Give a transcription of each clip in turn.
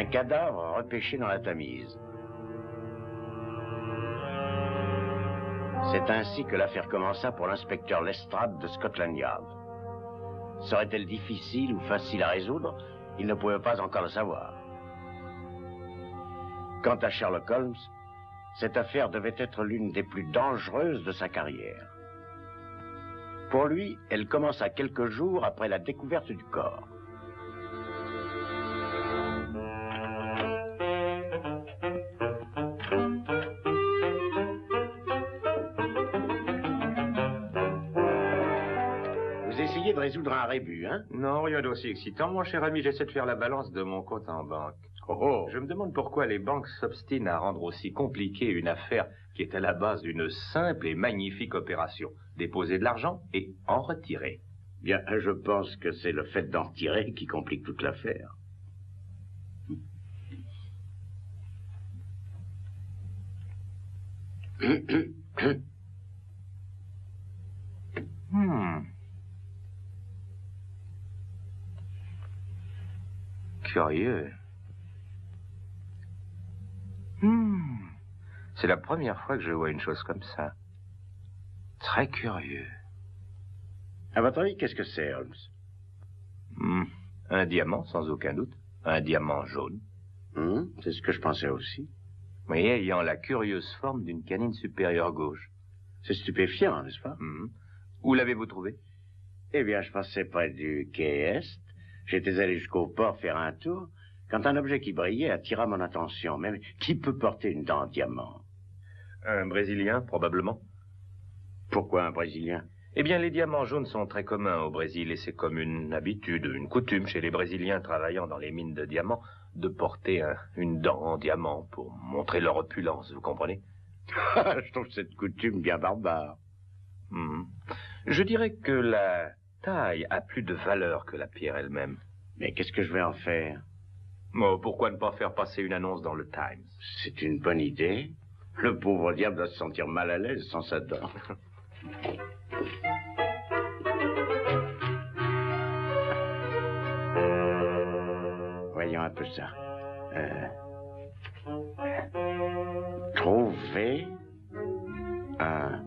cadavre repêché dans la Tamise. C'est ainsi que l'affaire commença pour l'inspecteur Lestrade de Scotland Yard. Serait-elle difficile ou facile à résoudre? Il ne pouvait pas encore le savoir. Quant à Sherlock Holmes, cette affaire devait être l'une des plus dangereuses de sa carrière. Pour lui, elle commença quelques jours après la découverte du corps. Vous essayez de résoudre un rébus, hein? Non, rien d'aussi excitant, mon cher ami. J'essaie de faire la balance de mon compte en banque. Oh. Je me demande pourquoi les banques s'obstinent à rendre aussi compliquée une affaire qui est à la base d'une simple et magnifique opération. Déposer de l'argent et en retirer. Bien, je pense que c'est le fait d'en retirer qui complique toute l'affaire. Curieux. C'est la première fois que je vois une chose comme ça. Très curieux. À votre avis, qu'est-ce que c'est, Holmes? Un diamant, sans aucun doute. Un diamant jaune. C'est ce que je pensais aussi. Oui, ayant la curieuse forme d'une canine supérieure gauche. C'est stupéfiant, n'est-ce pas? Où l'avez-vous trouvé? Eh bien, je passais près du quai Est. J'étais allé jusqu'au port faire un tour, quand un objet qui brillait attira mon attention. Même, qui peut porter une dent en diamant? Un Brésilien, probablement. Pourquoi un Brésilien? Eh bien, les diamants jaunes sont très communs au Brésil et c'est comme une habitude, une coutume chez les Brésiliens travaillant dans les mines de diamants de porter une dent en diamant pour montrer leur opulence, vous comprenez? Je trouve cette coutume bien barbare. Je dirais que la taille a plus de valeur que la pierre elle-même. Mais qu'est-ce que je vais en faire? Oh, pourquoi ne pas faire passer une annonce dans le Times? C'est une bonne idée. Le pauvre diable doit se sentir mal à l'aise sans sa dent. Voyons un peu ça. Trouver un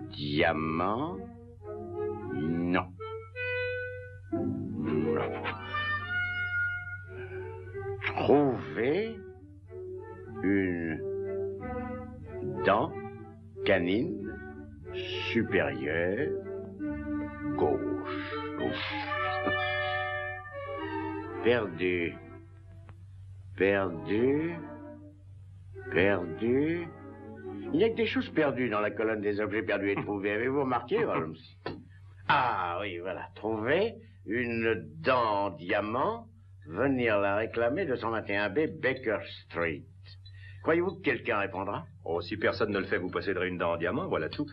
diamant? Non. Non. Trouver une dent canine supérieure gauche. Perdu. Perdu. Perdu. Il n'y a que des choses perdues dans la colonne des objets perdus et trouvés. Avez-vous remarqué, Holmes? Ah oui, voilà. Trouver une dent en diamant, venir la réclamer 221B Baker Street. Croyez-vous que quelqu'un répondra? Oh, si personne ne le fait, vous posséderez une dent en diamant, voilà tout.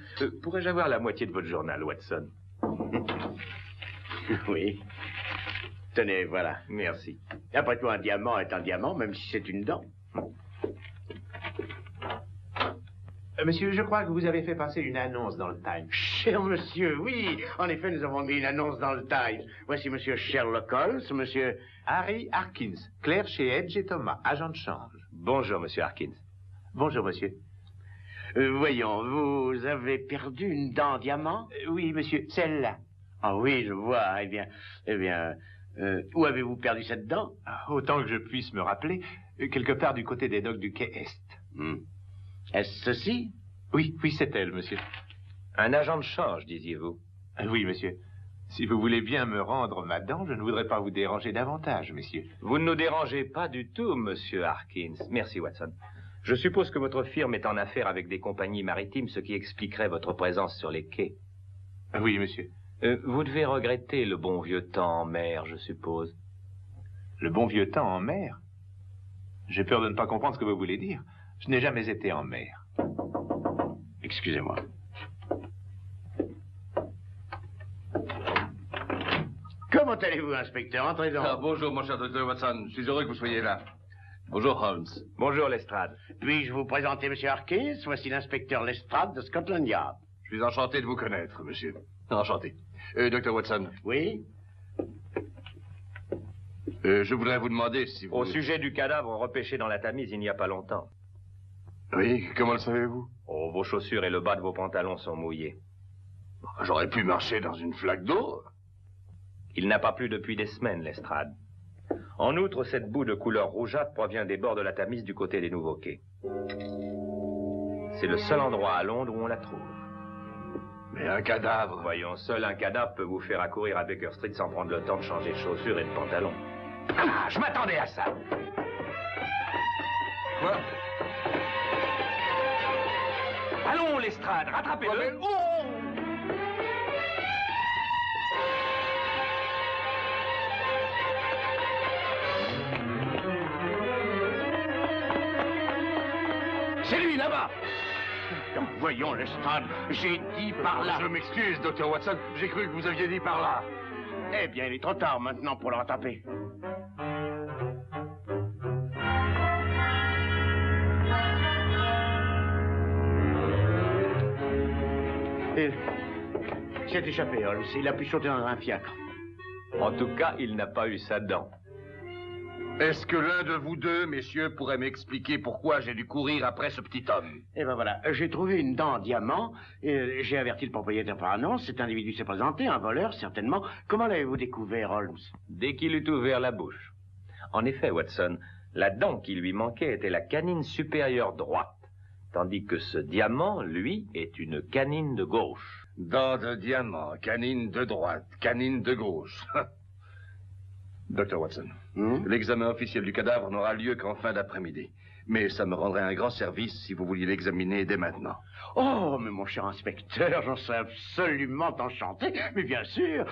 Pourrais-je avoir la moitié de votre journal, Watson? Oui. Tenez, voilà. Merci. Après tout, un diamant est un diamant, même si c'est une dent. Monsieur, je crois que vous avez fait passer une annonce dans le Times. Cher monsieur, oui. En effet, nous avons mis une annonce dans le Times. Voici monsieur Sherlock Holmes, monsieur... Harry Harkins, clerc chez Edge et Thomas, agent de change. Bonjour, monsieur Harkins. Bonjour, monsieur. Voyons, vous avez perdu une dent en diamant? Oui, monsieur, celle-là. Ah oui, je vois. Eh bien, où avez-vous perdu cette dent? Autant que je puisse me rappeler, quelque part du côté des docks du quai Est. Est-ce ceci? Oui, c'est elle, monsieur. Un agent de change, disiez-vous? Oui, monsieur. Si vous voulez bien me rendre ma dent, je ne voudrais pas vous déranger davantage, monsieur. Vous ne nous dérangez pas du tout, monsieur Harkins. Merci, Watson. Je suppose que votre firme est en affaire avec des compagnies maritimes, ce qui expliquerait votre présence sur les quais. Oui, monsieur. Vous devez regretter le bon vieux temps en mer, je suppose. Le bon vieux temps en mer? J'ai peur de ne pas comprendre ce que vous voulez dire. Je n'ai jamais été en mer. Excusez-moi. Comment allez-vous, inspecteur? Entrez donc. Bonjour, mon cher docteur Watson. Je suis heureux que vous soyez là. Bonjour, Holmes. Bonjour, Lestrade. Puis-je vous présenter M. Harkins? Voici l'inspecteur Lestrade de Scotland Yard. Je suis enchanté de vous connaître, monsieur. Enchanté. Docteur Watson. Oui? Je voudrais vous demander si vous... Au sujet du cadavre repêché dans la Tamise il n'y a pas longtemps. Oui, comment le savez-vous? Oh, vos chaussures et le bas de vos pantalons sont mouillés. J'aurais pu marcher dans une flaque d'eau. Il n'a pas plu depuis des semaines, Lestrade. En outre, cette boue de couleur rougeâtre provient des bords de la Tamise du côté des Nouveaux Quais. C'est le seul endroit à Londres où on la trouve. Mais un cadavre... Voyons, seul un cadavre peut vous faire accourir à Baker Street sans prendre le temps de changer de chaussures et de pantalon. Ah, je m'attendais à ça. Quoi? Allons, Lestrade, rattrapez-le. Oh! C'est lui, là-bas. Voyons, Lestrade, j'ai dit par là. Je m'excuse, Dr. Watson. J'ai cru que vous aviez dit par là. Eh bien, il est trop tard maintenant pour le rattraper. Il s'est échappé, Holmes. Il a pu sauter dans un fiacre. En tout cas, il n'a pas eu sa dent. Est-ce que l'un de vous deux, messieurs, pourrait m'expliquer pourquoi j'ai dû courir après ce petit homme? Eh ben voilà, j'ai trouvé une dent en diamant, et j'ai averti le propriétaire par annonce. Cet individu s'est présenté, un voleur, certainement. Comment l'avez-vous découvert, Holmes? Dès qu'il eut ouvert la bouche. En effet, Watson, la dent qui lui manquait était la canine supérieure droite, tandis que ce diamant, lui, est une canine de gauche. Dent de diamant, canine de droite, canine de gauche. Dr. Watson, l'examen officiel du cadavre n'aura lieu qu'en fin d'après-midi. Mais ça me rendrait un grand service si vous vouliez l'examiner dès maintenant. Oh, mais mon cher inspecteur, j'en serais absolument enchanté. Mais bien sûr,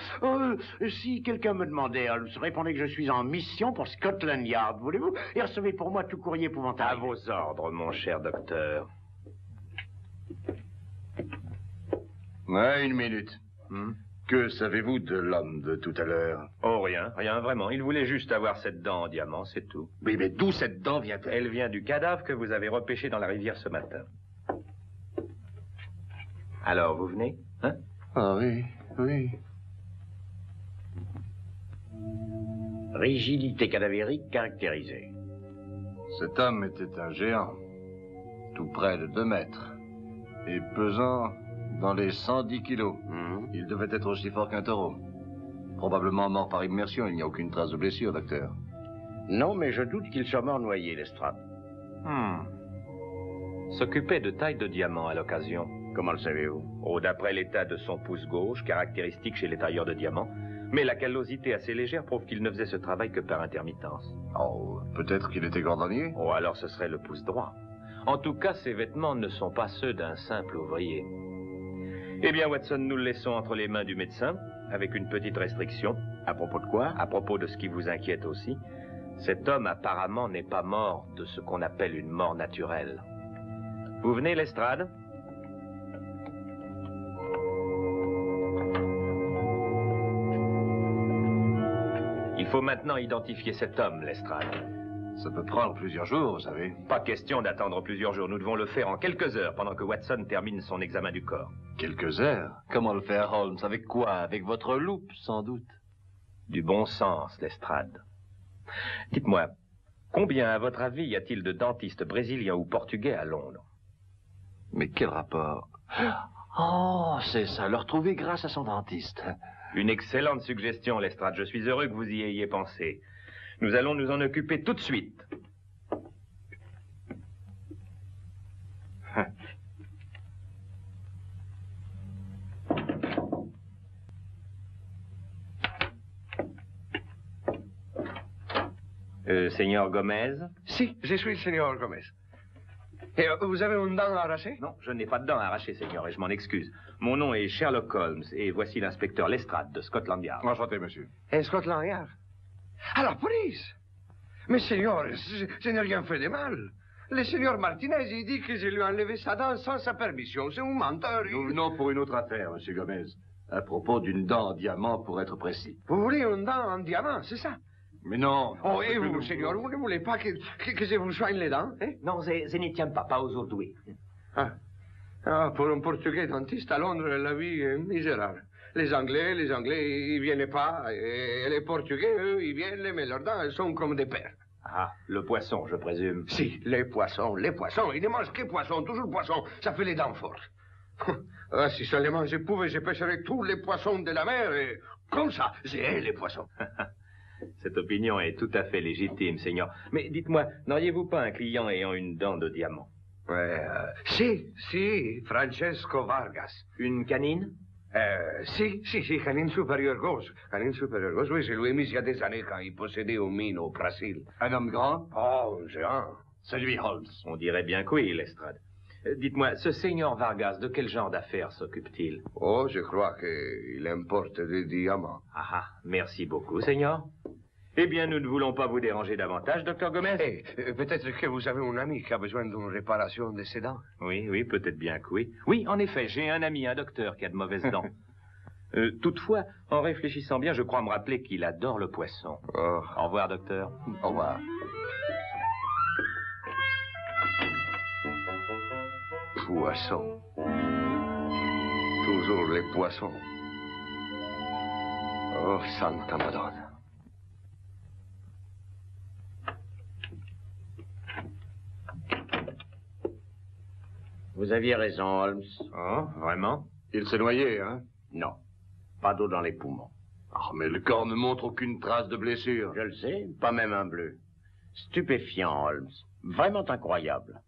si quelqu'un me demandait, Holmes, répondez que je suis en mission pour Scotland Yard, voulez-vous? Et recevez pour moi tout courrier pouvant À arriver. vos ordres, mon cher docteur. Ouais, une minute. Que savez-vous de l'homme de tout à l'heure? Oh, rien, rien vraiment. Il voulait juste avoir cette dent en diamant, c'est tout. Oui, mais d'où cette dent vient-elle? Elle vient du cadavre que vous avez repêché dans la rivière ce matin. Alors, vous venez, hein? Ah oui, oui. Rigidité cadavérique caractérisée. Cet homme était un géant, tout près de 2 mètres, et pesant dans les 110 kilos. Il devait être aussi fort qu'un taureau. Probablement mort par immersion, il n'y a aucune trace de blessure, docteur. Non, mais je doute qu'il soit mort noyé, Lestrade. S'occupait de taille de diamant à l'occasion. Comment le savez-vous? Oh, d'après l'état de son pouce gauche, caractéristique chez les tailleurs de diamants, mais la callosité assez légère prouve qu'il ne faisait ce travail que par intermittence. Oh, peut-être qu'il était cordonnier? Oh, alors ce serait le pouce droit. En tout cas, ses vêtements ne sont pas ceux d'un simple ouvrier. Eh bien, Watson, nous le laissons entre les mains du médecin, avec une petite restriction. À propos de quoi? À propos de ce qui vous inquiète aussi. Cet homme, apparemment, n'est pas mort de ce qu'on appelle une mort naturelle. Vous venez, Lestrade? Il faut maintenant identifier cet homme, Lestrade. Ça peut prendre plusieurs jours, vous savez. Pas question d'attendre plusieurs jours. Nous devons le faire en quelques heures, pendant que Watson termine son examen du corps. Quelques heures? Comment le faire, Holmes? Avec quoi? Avec votre loupe, sans doute. Du bon sens, Lestrade. Dites-moi, combien, à votre avis, y a-t-il de dentistes brésiliens ou portugais à Londres? Mais quel rapport? Oh, c'est ça, le retrouver grâce à son dentiste. Une excellente suggestion, Lestrade. Je suis heureux que vous y ayez pensé. Nous allons nous en occuper tout de suite. Seigneur Gomez? Si, je suis le Seigneur Gomez. Et vous avez une dent arrachée? Non, je n'ai pas de dent arrachée, Seigneur, et je m'en excuse. Mon nom est Sherlock Holmes, et voici l'inspecteur Lestrade de Scotland Yard. Enchanté, monsieur. Et Scotland Yard? À la police? Mais Seigneur, je n'ai rien fait de mal. Le Seigneur Martinez, il dit que je lui ai enlevé sa dent sans sa permission. C'est un menteur. Nous venons pour une autre affaire, monsieur Gomez. À propos d'une dent en diamant, pour être précis. Vous voulez une dent en diamant, c'est ça? Mais non. Oh, et vous, Seigneur, vous ne voulez pas que je vous soigne les dents, hein? Non, je n'y tiens pas aujourd'hui. Ah, pour un Portugais dentiste à Londres, la vie est misérable. Les Anglais, ils viennent pas. Et les Portugais, eux, ils viennent, mais leurs dents, elles sont comme des perles. Ah, le poisson, je présume. Si, les poissons. Ils ne mangent que poisson, toujours poisson. Ça fait les dents fortes. Ah, si seulement je pouvais, je pêcherais tous les poissons de la mer et comme ça, j'ai les poissons. Cette opinion est tout à fait légitime, Seigneur. Mais dites-moi, n'auriez-vous pas un client ayant une dent de diamant? Ouais, si, Francesco Vargas. Une canine? Si, canine supérieure gauche. Canine supérieure gauche, oui, je lui ai mis il y a des années quand il possédait une mine au Brésil. Un homme grand? Oh, un géant. C'est lui, Holmes. On dirait bien que oui, Lestrade. Dites-moi, ce Seigneur Vargas, de quel genre d'affaires s'occupe-t-il? Oh, je crois qu'il importe des diamants. Ah, merci beaucoup, Seigneur. Eh bien, nous ne voulons pas vous déranger davantage, docteur Gomez. Peut-être que vous avez un ami qui a besoin d'une réparation de ses dents. Oui, peut-être bien que oui. Oui, en effet, j'ai un ami, un docteur, qui a de mauvaises dents. Toutefois, en réfléchissant bien, je crois me rappeler qu'il adore le poisson. Oh. Au revoir, docteur. Au revoir. Poisson. Toujours les poissons. Oh, Santa Madonna. Vous aviez raison, Holmes. Oh, vraiment? Il s'est noyé, hein? Non, pas d'eau dans les poumons. Ah, mais le corps ne montre aucune trace de blessure. Je le sais, pas même un bleu. Stupéfiant, Holmes. Vraiment incroyable.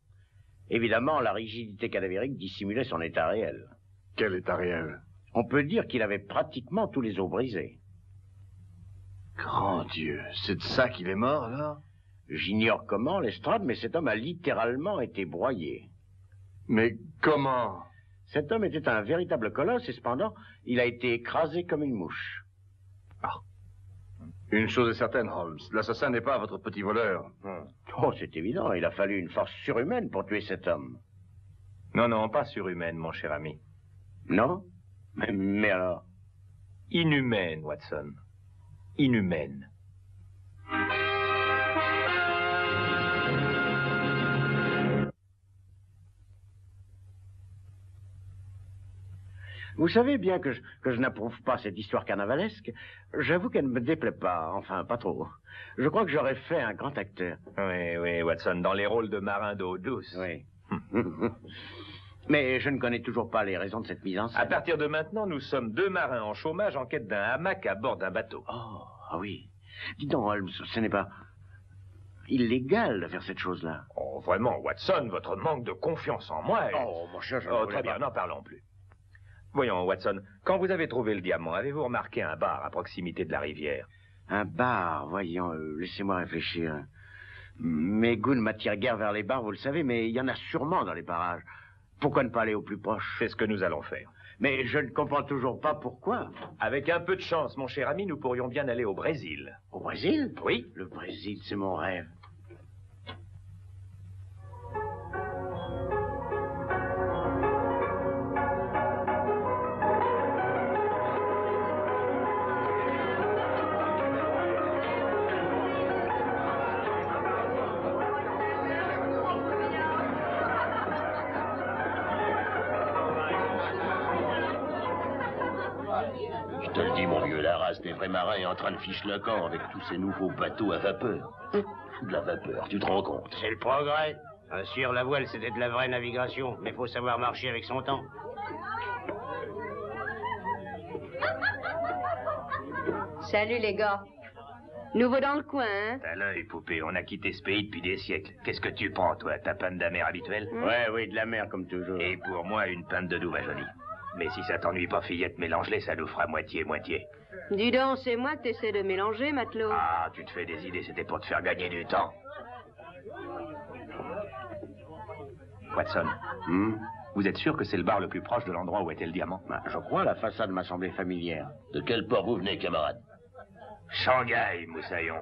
Évidemment, la rigidité cadavérique dissimulait son état réel. Quel état réel? On peut dire qu'il avait pratiquement tous les os brisés. Grand Dieu, c'est de ça qu'il est mort, alors? J'ignore comment, Lestrade, mais cet homme a littéralement été broyé. Mais comment? Cet homme était un véritable colosse et cependant, il a été écrasé comme une mouche. Une chose est certaine, Holmes. L'assassin n'est pas votre petit voleur. Oh, c'est évident, il a fallu une force surhumaine pour tuer cet homme. Non, pas surhumaine, mon cher ami. Non? Mais alors? Inhumaine, Watson. Inhumaine. Vous savez bien que je n'approuve pas cette histoire carnavalesque. J'avoue qu'elle ne me déplaît pas, enfin, pas trop. Je crois que j'aurais fait un grand acteur. Oui, Watson, dans les rôles de marin d'eau douce. Oui. Mais je ne connais toujours pas les raisons de cette mise en scène. À partir de maintenant, nous sommes deux marins en chômage en quête d'un hamac à bord d'un bateau. Oh, ah oui. Dis donc, Holmes, ce n'est pas illégal de faire cette chose-là. Oh, vraiment, Watson, votre manque de confiance en moi est... Oh, mon cher, je ne Oh, voulais très bien, pas. n'en parlons plus. Voyons, Watson, quand vous avez trouvé le diamant, avez-vous remarqué un bar à proximité de la rivière? Un bar, voyons, laissez-moi réfléchir. Mes goûts ne m'attirent guère vers les bars, vous le savez, mais il y en a sûrement dans les parages. Pourquoi ne pas aller au plus proche? C'est ce que nous allons faire. Mais je ne comprends toujours pas pourquoi. Avec un peu de chance, mon cher ami, nous pourrions bien aller au Brésil. Au Brésil? Oui. Le Brésil, c'est mon rêve. Je te le dis, mon vieux, la race des vrais marins est en train de ficher le camp avec tous ces nouveaux bateaux à vapeur. De la vapeur, tu te rends compte? C'est le progrès. Sur la voile, c'était de la vraie navigation, mais faut savoir marcher avec son temps. Salut les gars. Nouveau dans le coin, hein? T'as l'œil, poupée, on a quitté ce pays depuis des siècles. Qu'est-ce que tu prends, toi? Ta pinte d'amer habituelle? Oui, de la mer, comme toujours. Et pour moi, une pinte de doux, ma jolie. Mais si ça t'ennuie pas, fillette, mélange-les, ça nous fera moitié-moitié. Dis donc, c'est moi que t'essaies de mélanger, matelot. Ah, tu te fais des idées, c'était pour te faire gagner du temps. Watson, vous êtes sûr que c'est le bar le plus proche de l'endroit où était le diamant? Je crois, la façade m'a semblé familière. De quel port vous venez, camarade? Shanghai, moussaillon.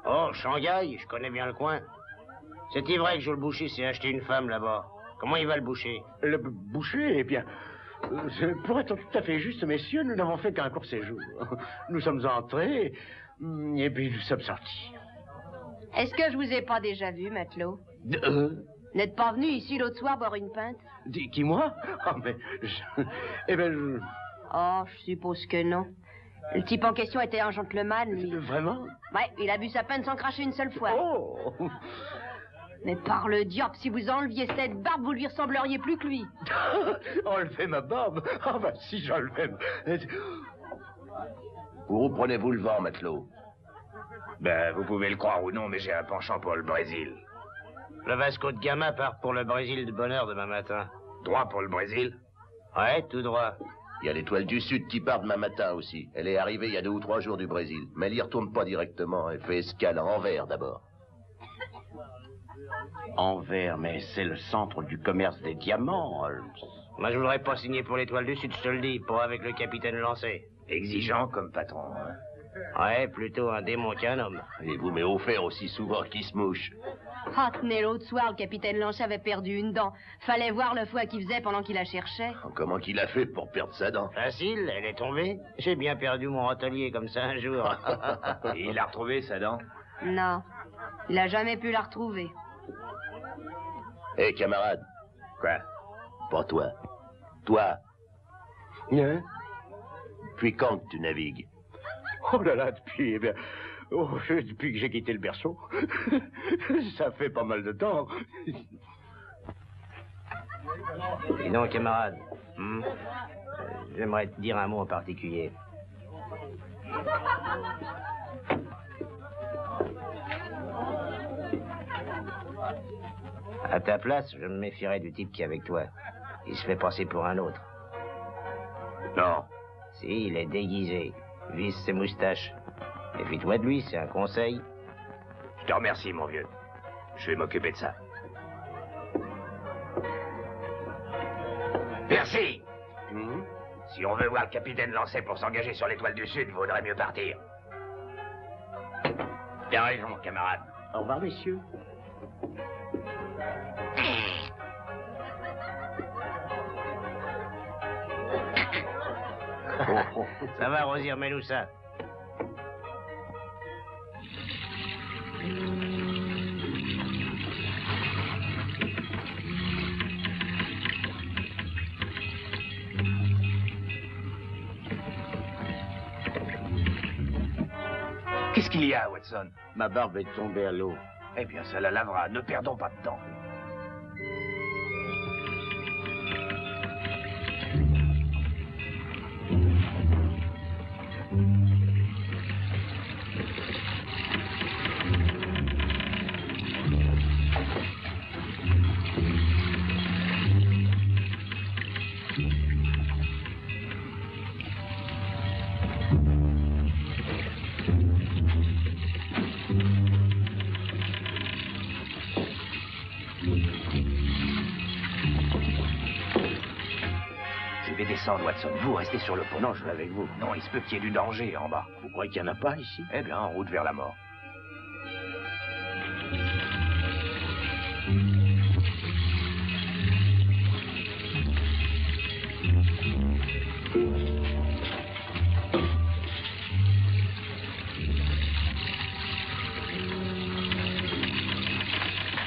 Oh, Shanghai, je connais bien le coin. C'est vrai que Jules le boucher s'est acheté une femme là-bas. Comment il va le boucher? Le boucher, eh bien... pour être tout à fait juste, messieurs, nous n'avons fait qu'un court séjour. Nous sommes entrés, et puis nous sommes sortis. Est-ce que je vous ai pas déjà vu, matelot? N'êtes pas venu ici l'autre soir boire une pinte? Qui, moi? Ah, mais... Eh bien, Oh, je suppose que non. Le type en question était un gentleman, lui. Vraiment? Ouais, il a bu sa peine sans cracher une seule fois. Oh! Mais par le diable, si vous enleviez cette barbe, vous lui ressembleriez plus que lui. Enlevez ma barbe? Ah bah si j'enlevais... Où reprenez-vous le vent, matelot? Ben, vous pouvez le croire ou non, mais j'ai un penchant pour le Brésil. Le Vasco de Gama part pour le Brésil de bonne heure demain matin. Droit pour le Brésil? Ouais, tout droit. Il y a l'Étoile du Sud qui part demain matin aussi. Elle est arrivée il y a 2 ou 3 jours du Brésil. Mais elle y retourne pas directement. Elle fait escale à Anvers d'abord. Anvers, mais c'est le centre du commerce des diamants, Holmes. Moi, je voudrais pas signer pour l'Étoile du Sud, je te le dis, pas avec le capitaine Lancé. Exigeant comme patron, hein. Ouais, plutôt un démon qu'un homme. Et vous met au fer aussi souvent qu'il se mouche. Ah, tenez, l'autre soir, le capitaine Lanchet avait perdu une dent. Fallait voir le foie qu'il faisait pendant qu'il la cherchait. Comment qu'il a fait pour perdre sa dent? Facile, elle est tombée. J'ai bien perdu mon râtelier comme ça un jour. Et il a retrouvé sa dent? Non, il a jamais pu la retrouver. Hé, camarade. Quoi? Pas toi. Toi, Hein? depuis quand que tu navigues? Oh là là, depuis, eh bien... Oh, depuis que j'ai quitté le berceau. Ça fait pas mal de temps. Dis donc, camarade, j'aimerais te dire un mot en particulier. À ta place, je me méfierais du type qui est avec toi. Il se fait passer pour un autre. Non. Si, il est déguisé. Visse ses moustaches. Méfie-toi de lui, c'est un conseil. Je te remercie, mon vieux. Je vais m'occuper de ça. Merci. Si on veut voir le capitaine Lancet pour s'engager sur l'Étoile du Sud, il vaudrait mieux partir. T'as raison, camarade. Au revoir, messieurs. Ça va, Rosier, mets-nous ça. Qu'est-ce qu'il y a, Watson? Ma barbe est tombée à l'eau. Eh bien, ça la lavera. Ne perdons pas de temps. Watson, vous restez sur le pont. Non, je vais avec vous. Non, il se peut qu'il y ait du danger en bas. Vous croyez qu'il n'y en a pas ici? Eh bien, en route vers la mort.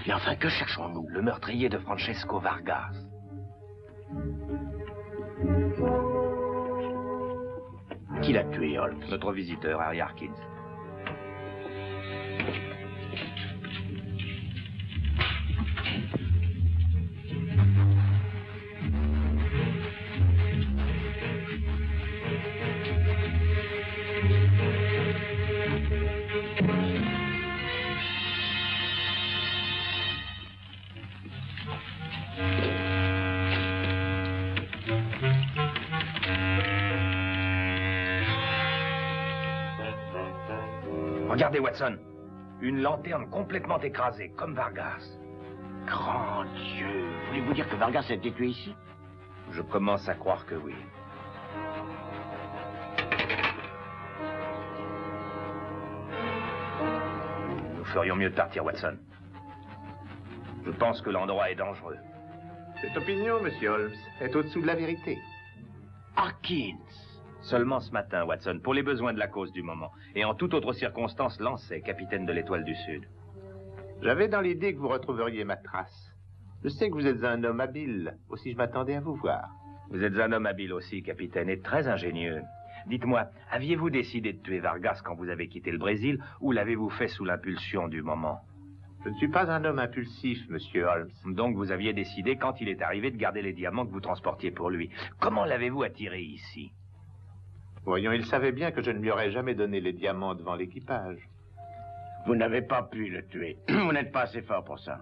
Mais enfin, que cherchons-nous? Le meurtrier de Francesco Vargas. Qui l'a tué, Holmes? Notre visiteur, Harry Harkins. Regardez, Watson. Une lanterne complètement écrasée, comme Vargas. Grand Dieu! Voulez-vous dire que Vargas a été tué ici? Je commence à croire que oui. Nous ferions mieux de partir, Watson. Je pense que l'endroit est dangereux. Cette opinion, monsieur Holmes, est au-dessous de la vérité. Harkins! Seulement ce matin, Watson, pour les besoins de la cause du moment. Et en toute autre circonstance, Lancet, capitaine de l'Étoile du Sud. J'avais dans l'idée que vous retrouveriez ma trace. Je sais que vous êtes un homme habile, aussi je m'attendais à vous voir. Vous êtes un homme habile aussi, capitaine, et très ingénieux. Dites-moi, aviez-vous décidé de tuer Vargas quand vous avez quitté le Brésil, ou l'avez-vous fait sous l'impulsion du moment? Je ne suis pas un homme impulsif, monsieur Holmes. Donc vous aviez décidé, quand il est arrivé, de garder les diamants que vous transportiez pour lui. Comment l'avez-vous attiré ici? Voyons, il savait bien que je ne lui aurais jamais donné les diamants devant l'équipage. Vous n'avez pas pu le tuer. Vous n'êtes pas assez fort pour ça.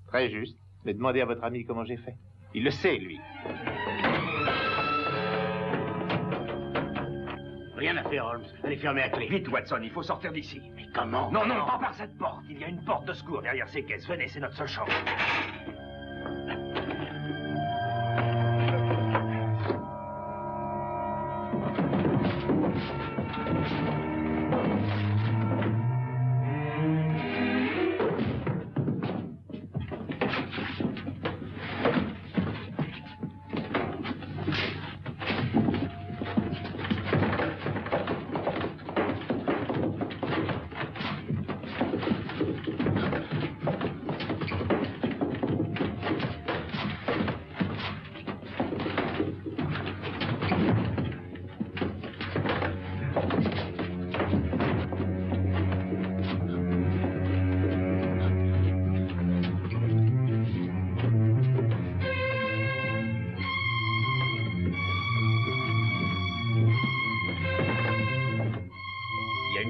Très juste. Mais demandez à votre ami comment j'ai fait. Il le sait, lui. Rien à faire, Holmes. Elle est fermée à clé. Vite, Watson, il faut sortir d'ici. Mais comment? Non, non, pas par cette porte. Il y a une porte de secours derrière ces caisses. Venez, c'est notre seule chance.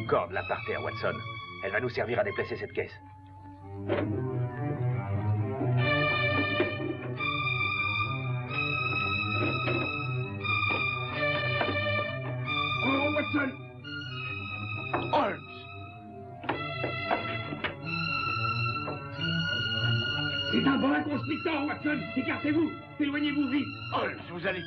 Corde là par terre, Watson. Elle va nous servir à déplacer cette caisse. Oh, Watson! Holmes! C'est un bon constricteur, Watson! Écartez-vous! Éloignez-vous vite! Holmes, vous allez...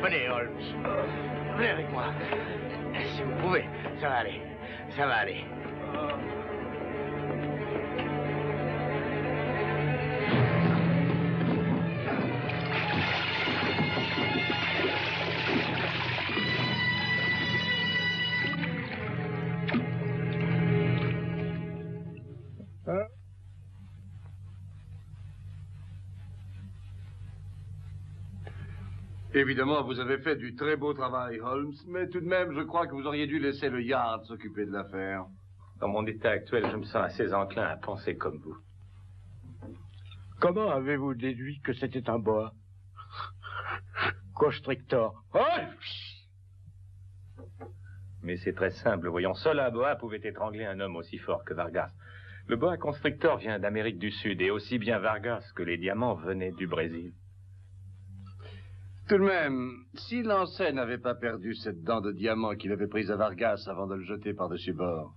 Venez, Holmes. Venez avec moi. Si vous pouvez, ça va aller. Ça va aller. Évidemment, vous avez fait du très beau travail, Holmes, mais tout de même, je crois que vous auriez dû laisser le Yard s'occuper de l'affaire. Dans mon état actuel, je me sens assez enclin à penser comme vous. Comment avez-vous déduit que c'était un boa? Constrictor. Holmes! Mais c'est très simple. Voyons, seul un boa pouvait étrangler un homme aussi fort que Vargas. Le boa constrictor vient d'Amérique du Sud, et aussi bien Vargas que les diamants venaient du Brésil. Tout de même, si Lancet n'avait pas perdu cette dent de diamant qu'il avait prise à Vargas avant de le jeter par-dessus bord.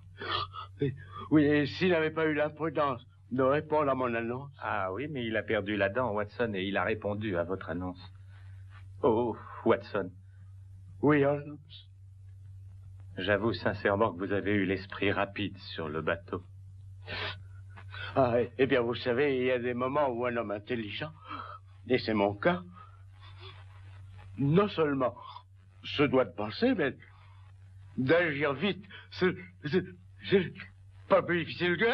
Oui, et s'il n'avait pas eu l'imprudence de répondre à mon annonce. Ah oui, mais il a perdu la dent, Watson, et il a répondu à votre annonce. Oh, Watson. Oui, Holmes. J'avoue sincèrement que vous avez eu l'esprit rapide sur le bateau. Ah, eh bien, vous savez, il y a des moments où un homme intelligent, et c'est mon cas, non seulement se doit de penser, mais d'agir vite. C'est pas plus difficile que...